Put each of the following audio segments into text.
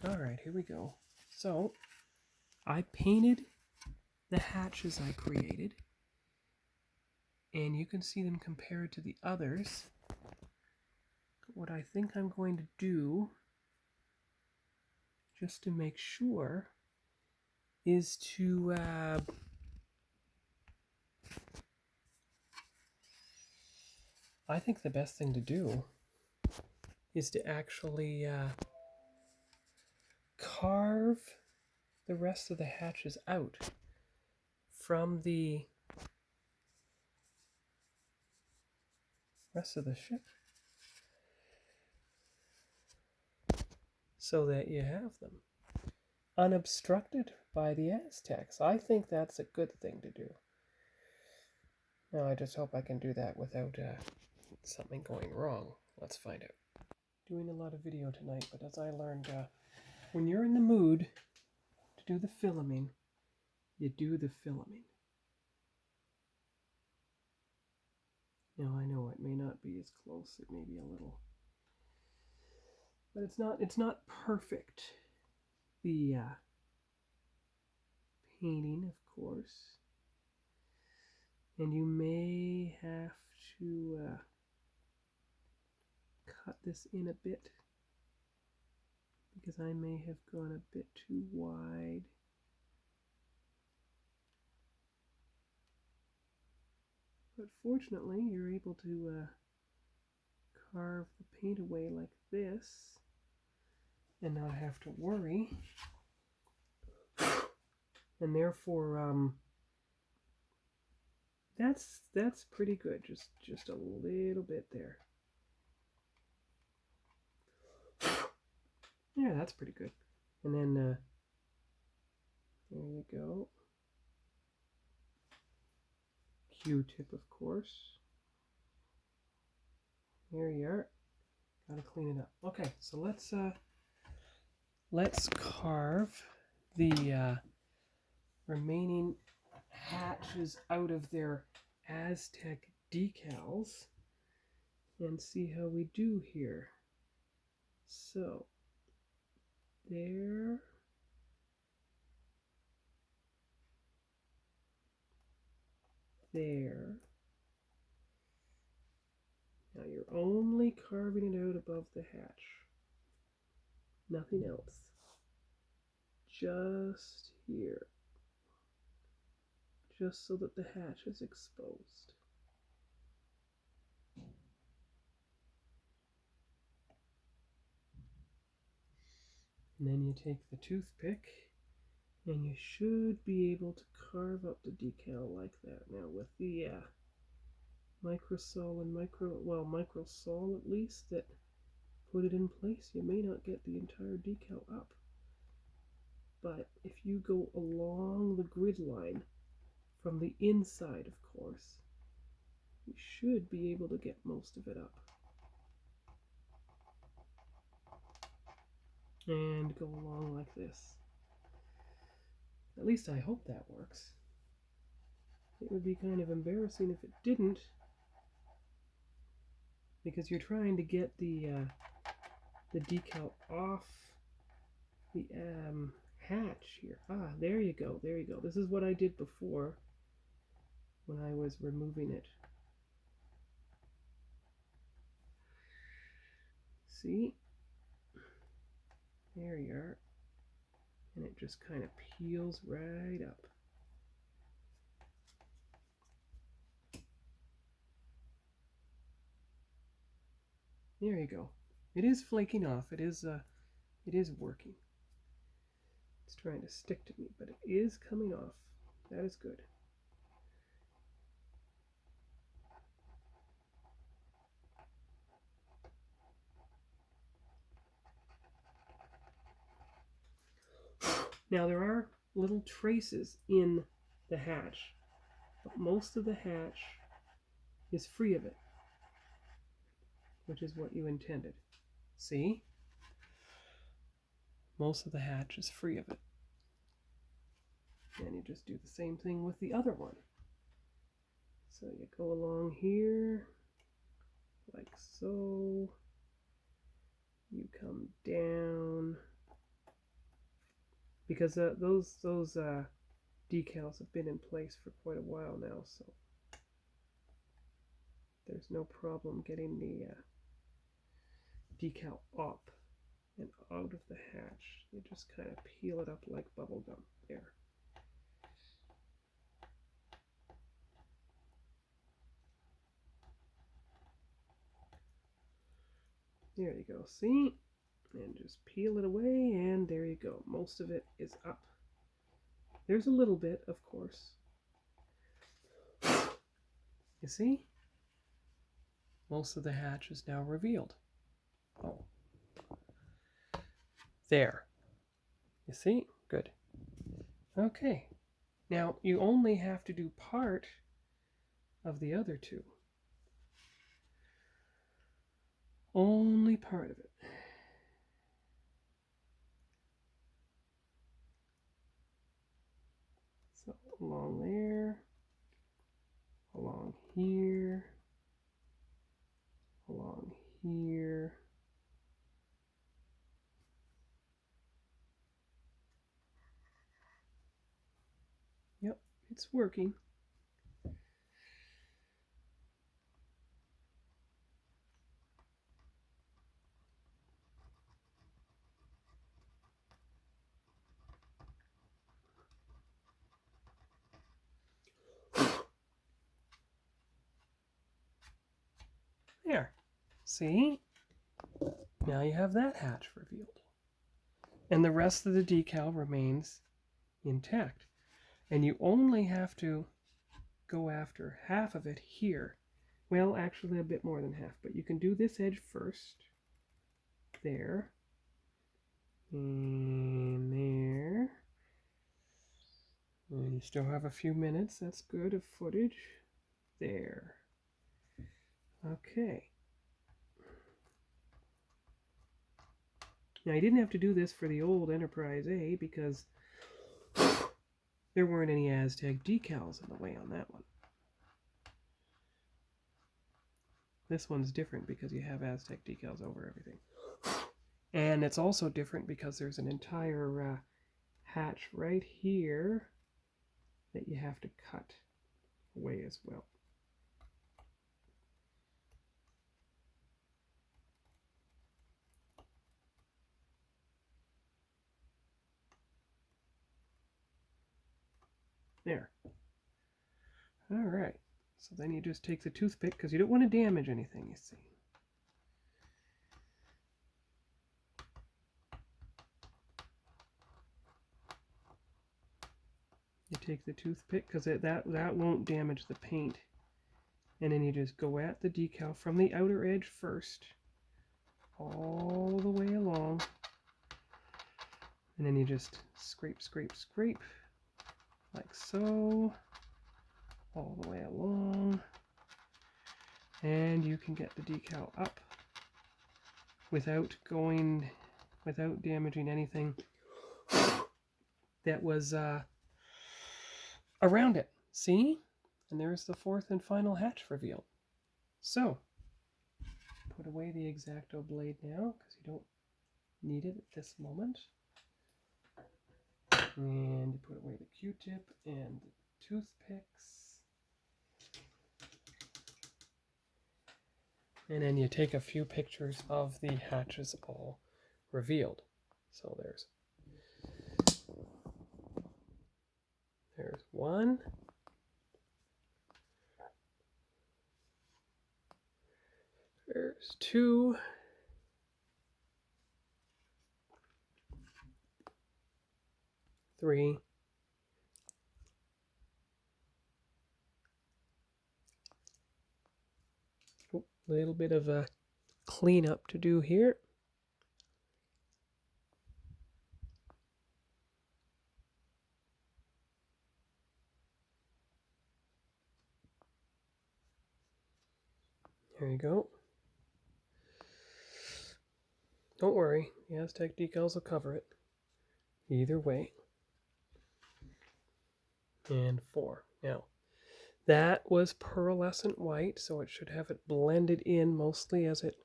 All right, here we go. So I painted the hatches I created, and you can see them compared to the others. What I think I'm going to do, just to make sure, is to I think the best thing to do is to actually carve the rest of the hatches out from the rest of the ship so that you have them unobstructed by the Aztecs. I think that's a good thing to do. Now I just hope I can do that without something going wrong. Let's find out. Doing a lot of video tonight, but as I learned, when you're in the mood to do the filming, you do the filming. Now I know it may not be as close, it may be a little, but it's not perfect. The painting, of course, and you may have to cut this in a bit because I may have gone a bit too wide. But fortunately, you're able to carve the paint away like this and not have to worry. And therefore, that's pretty good. Just a little bit there. Yeah, that's pretty good. And then there you go. Q-tip, of course. There you are. Gotta clean it up. Okay, so let's carve the remaining hatches out of their Aztec decals and see how we do here. So there. There. Now you're only carving it out above the hatch. Nothing else. Just here. Just so that the hatch is exposed. And then you take the toothpick and you should be able to carve up the decal like that. Now with the microsol and microsol at least that put it in place, you may not get the entire decal up. But if you go along the grid line from the inside, of course, you should be able to get most of it up. And go along like this. At least I hope that works. It would be kind of embarrassing if it didn't, because you're trying to get the decal off the hatch here. Ah, there you go, there you go. This is what I did before when I was removing it. See? There you are. And it just kind of peels right up. There you go. It is flaking off. It is working. It's trying to stick to me, but it is coming off. That is good. Now there are little traces in the hatch, but most of the hatch is free of it, which is what you intended. See? Most of the hatch is free of it. And you just do the same thing with the other one. So you go along here, like so. You come down because those decals have been in place for quite a while now, so there's no problem getting the decal up and out of the hatch. You just kind of peel it up like bubble gum. There. There you go. See? And just peel it away, and there you go. Most of it is up. There's a little bit, of course. You see? Most of the hatch is now revealed. Oh. There. You see? Good. Okay. Now, you only have to do part of the other two. Only part of it. So, along there, along here, along here. Yep, it's working. There. See? Now you have that hatch revealed. And the rest of the decal remains intact. And you only have to go after half of it here. Well, actually a bit more than half, but you can do this edge first. There. And there. And you still have a few minutes. That's good of footage. There. Okay. Now, I didn't have to do this for the old Enterprise A because there weren't any Aztec decals in the way on that one. This one's different because you have Aztec decals over everything. And it's also different because there's an entire hatch right here that you have to cut away as well. There. All right. So then you just take the toothpick because you don't want to damage anything, you see. You take the toothpick because that won't damage the paint. And then you just go at the decal from the outer edge first, all the way along. And then you just scrape, scrape, scrape, like so, all the way along. And you can get the decal up without damaging anything that was around it. See? And there's the fourth and final hatch revealed. So, put away the X-Acto blade now, because you don't need it at this moment. And you put away the Q-tip and the toothpicks. And then you take a few pictures of the hatches all revealed. So there's one. There's two. Three. Oh, a little bit of a cleanup to do here. There you go. Don't worry, the Aztec decals will cover it. Either way. And 4. Now, that was pearlescent white, so it should have it blended in mostly as it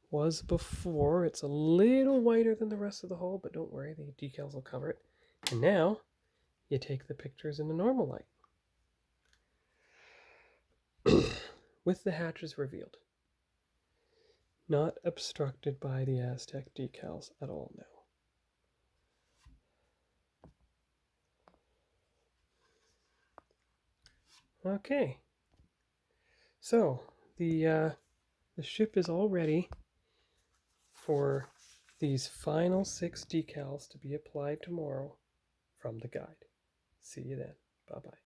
was before. It's a little whiter than the rest of the hull, but don't worry, the decals will cover it. And now you take the pictures in the normal light with the hatches revealed. Not obstructed by the Aztec decals at all now. Okay, so the ship is all ready for these final 6 decals to be applied tomorrow from the guide. See you then. Bye-bye.